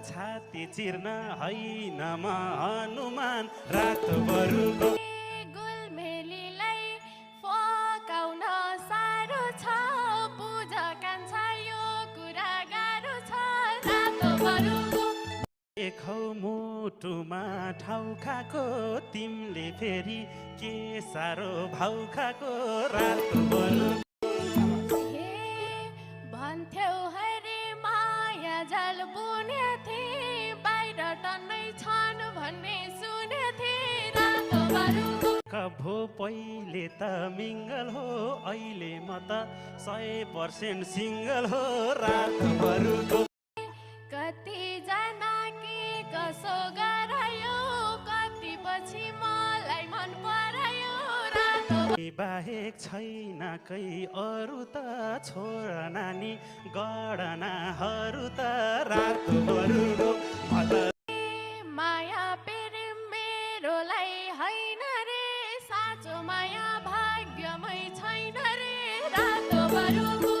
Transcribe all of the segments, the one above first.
छाती चिर्न होइन म हनुमान रातभरको गुलमेलीलाई फकाउन साह्रो छ पूजा कान्छा यो कुरा गाह्रो छ रातभरको देखौ मुटुमा ठाउँ खाएको तिमीले फेरि के साह्रो भाउ खाएको रातभरको भन्थ्यौ हरे माया जाल बुनेथे बाहिर टन्नै छन् भन्ने सुनेथे रातभरको कभो पहिले त मिङ्गल हो अहिले म त 100% सिङ्गल हो रातभरको कतिजना के कसो गरायो कति पछि मलाई मन परायो बाहेक छैन कै अरू त छोड नानी गणनाहरू त रातभरको माया प्रेम मेरोलाई होइन रे साँचो माया भाग्यमै छैन रे रातभरको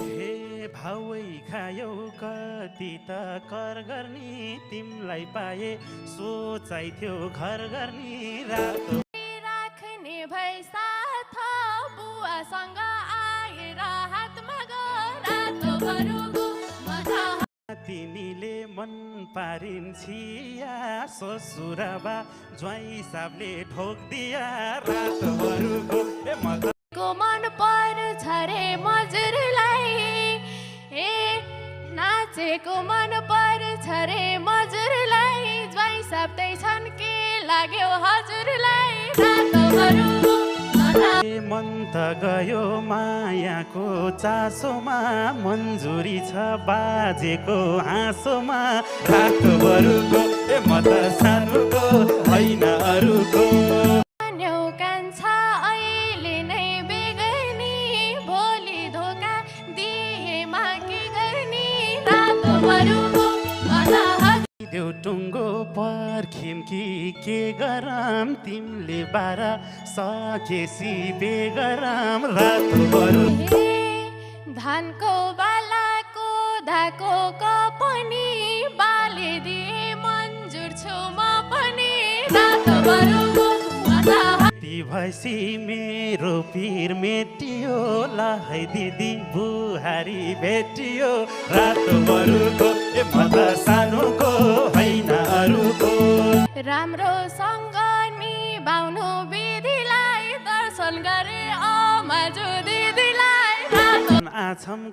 हे भावै खायौ कति त कर गर्ने तिमीलाई पाए सोचाइ थियो घर गर्ने रात राख्ने भई साथ बुवासँग आएर हातमा रातभरको तिमीले मन पारिन्छिया ससुराबा ज्वाइँ साबले ठोक्दिया रातभरको को मन पर्छ रे मजुरलाई ए नाचेको मन पर्छ रे मजुरलाई ज्वाइँ साब्दै छन् के लाग्यो हजुरलाई रातभरको मन त गयो मायाको चासोमा मन्जुरी छ बाजेको हाँसोमा रातभरको म त सानोको होइन अरूको कान्छा अहिले नै बेगर्नी भोलि धोका दिएमा के गर्ने रातभरको देउ टुङ्गो पर्खिम कि के गरम तिमीले बारा सकेसी बेगरम रातभरको धानको बालाको धाको कपनी बाले दिए मन्जुर छु म पनि रातभरको ती भैसी मेरो पीर मेटियो लहै दिदी बुहारी भेटियो रातभरको म त सानोको होइन अरूको राम्रोसँग निभाउनु विधिलाई दर्शन गरे अमाजु दिदीलाई आछम